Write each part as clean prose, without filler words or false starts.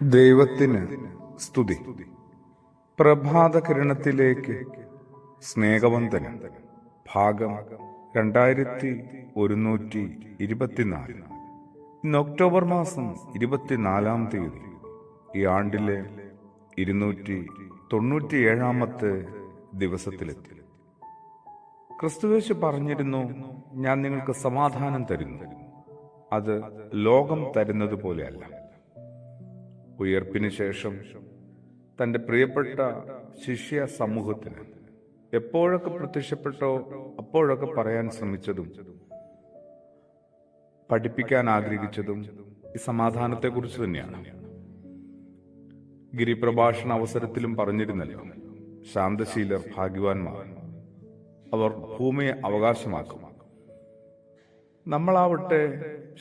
ദൈവത്തിന് സ്തുതി. പ്രഭാത കിരണത്തിലേക്ക് സ്നേഹവന്ദനം. ഭാഗം 2124. ഇന്ന് ഒക്ടോബർ മാസം 24-ാം തീയതി. ഈ ആണ്ടിലെ 297-ാമത്തെ ദിവസത്തിലെത്തി. ക്രിസ്തുയേശു പറഞ്ഞിരുന്നു, ഞാൻ നിങ്ങൾക്ക് സമാധാനം തരുന്നു, അത് ലോകം തരുന്നത് പോലെയല്ല. ഉയർപ്പിന് ശേഷം തൻ്റെ പ്രിയപ്പെട്ട ശിഷ്യ സമൂഹത്തിന് എപ്പോഴൊക്കെ പ്രത്യക്ഷപ്പെട്ടോ അപ്പോഴൊക്കെ പറയാൻ ശ്രമിച്ചതും പഠിപ്പിക്കാൻ ആഗ്രഹിച്ചതും ഈ സമാധാനത്തെക്കുറിച്ച് തന്നെയാണ്. ഗിരിപ്രഭാഷണ അവസരത്തിലും പറഞ്ഞിരുന്നല്ലോ, ശാന്തശീലർ ഭാഗ്യവാന്മാർ, അവർ ഭൂമിയെ അവകാശമാക്കും. നമ്മളാവട്ടെ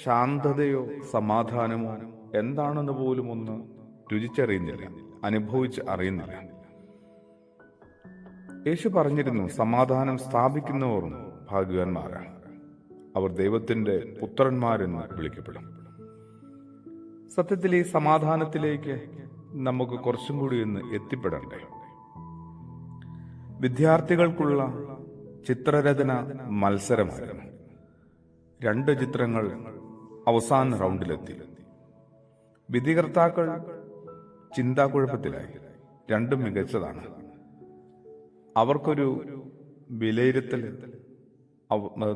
ശാന്തതയോ സമാധാനമോ എന്താണെന്ന് പോലും ഒന്ന് രുചിച്ചറിയുന്നില്ല, അനുഭവിച്ച് അറിയുന്നില്ല. യേശു പറഞ്ഞിരുന്നു, സമാധാനം സ്ഥാപിക്കുന്നവർ ഭാഗ്യവാന്മാരാണ്, അവർ ദൈവത്തിന്റെ പുത്രന്മാരെന്ന് വിളിക്കപ്പെടും. സത്യത്തിൽ ഈ സമാധാനത്തിലേക്ക് നമുക്ക് കുറച്ചും കൂടി ഒന്ന് എത്തിപ്പെടണ്ടേ? വിദ്യാർത്ഥികൾക്കുള്ള ചിത്രരചന മത്സരമായിരുന്നു. 2 ചിത്രങ്ങൾ അവസാന റൗണ്ടിലെത്തി. വിധികർത്താക്കൾ ചിന്താക്കുഴപ്പത്തിലായി. 2 മികച്ചതാണ്. അവർക്കൊരു വിലയിരുത്തൽ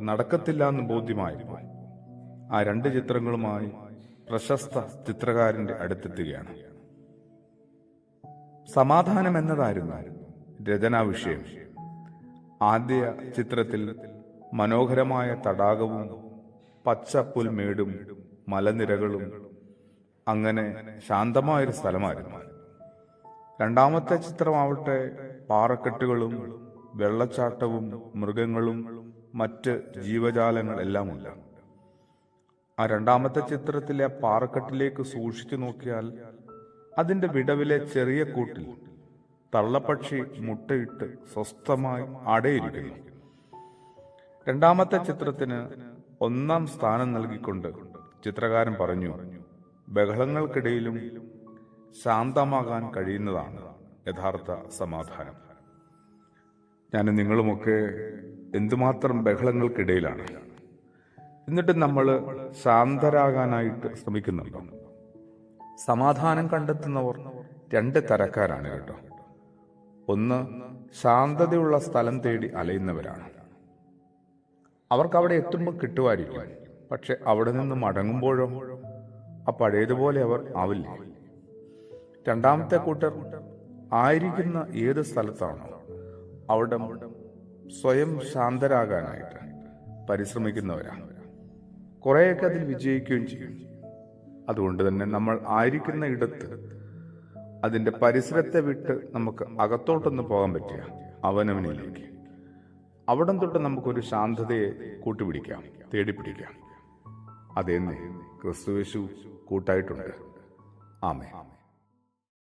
നടക്കത്തില്ല എന്ന് ബോധ്യമായപ്പോൾ ആ 2 ചിത്രങ്ങളുമായി പ്രശസ്ത ചിത്രകാരന്റെ അടുത്തെത്തുകയാണ്. സമാധാനം എന്നതായിരുന്നു രചനാ വിഷയം. ആദ്യ ചിത്രത്തിൽ മനോഹരമായ തടാകവും പച്ച പുൽമേടും മലനിരകളും അങ്ങനെ ശാന്തമായൊരു സ്ഥലമായിരുന്നു. 2ാമത്തെ ചിത്രമാവട്ടെ പാറക്കെട്ടുകളും വെള്ളച്ചാട്ടവും മൃഗങ്ങളും മറ്റ് ജീവജാലങ്ങൾ എല്ലാം ഉണ്ട്. ആ 2ാമത്തെ ചിത്രത്തിലെ പാറക്കെട്ടിലേക്ക് സൂക്ഷിച്ചു നോക്കിയാൽ അതിന്റെ വിടവിലെ ചെറിയ കൂട്ടിൽ തള്ളപ്പക്ഷി മുട്ടയിട്ട് സ്വസ്ഥമായി അടയിരിക്കുന്നു. 2ാമത്തെ ചിത്രത്തിന് 1ാം സ്ഥാനം നൽകിക്കൊണ്ട് ചിത്രകാരൻ പറഞ്ഞു, ബഹളങ്ങൾക്കിടയിലും ശാന്തമാകാൻ കഴിയുന്നതാണ് യഥാർത്ഥ സമാധാനം. ഞാൻ നിങ്ങളുമൊക്കെ എന്തുമാത്രം ബഹളങ്ങൾക്കിടയിലാണ്, എന്നിട്ട് നമ്മൾ ശാന്തരാകാനായിട്ട് ശ്രമിക്കുന്നുണ്ടോ? സമാധാനം കണ്ടെത്തുന്നവർ 2 തരക്കാരാണ് കേട്ടോ. ഒന്ന്, ശാന്തതയുള്ള സ്ഥലം തേടി അലയുന്നവരാണ്. അവർക്ക് അവിടെ എത്തുമ്പോൾ കിട്ടുമായിരിക്കും, പക്ഷെ അവിടെ നിന്ന് മടങ്ങുമ്പോഴോ ആ പഴയതുപോലെ അവർ ആവില്ല. 2ാമത്തെ കൂട്ടർ ആയിരിക്കുന്ന ഏത് സ്ഥലത്താണോ അവിടെ സ്വയം ശാന്തരാകാനായിട്ട് പരിശ്രമിക്കുന്നവരാണ്. കുറേയൊക്കെ അതിൽ വിജയിക്കുകയും ചെയ്യും. അതുകൊണ്ട് തന്നെ നമ്മൾ ആയിരിക്കുന്ന ഇടത്ത് അതിന്റെ പരിസരത്തെ വിട്ട് നമുക്ക് അകത്തോട്ടൊന്ന് പോകാൻ പറ്റുക, അവനവനിലേക്ക്. അവിടം തൊട്ട് നമുക്കൊരു ശാന്തതയെ കൂട്ടുപിടിക്കാം, തേടിപ്പിടിക്കാം. അതേന്നെ ക്രിസ്തുയേശു കൂട്ടായിട്ടുണ്ട്. ആമേൻ.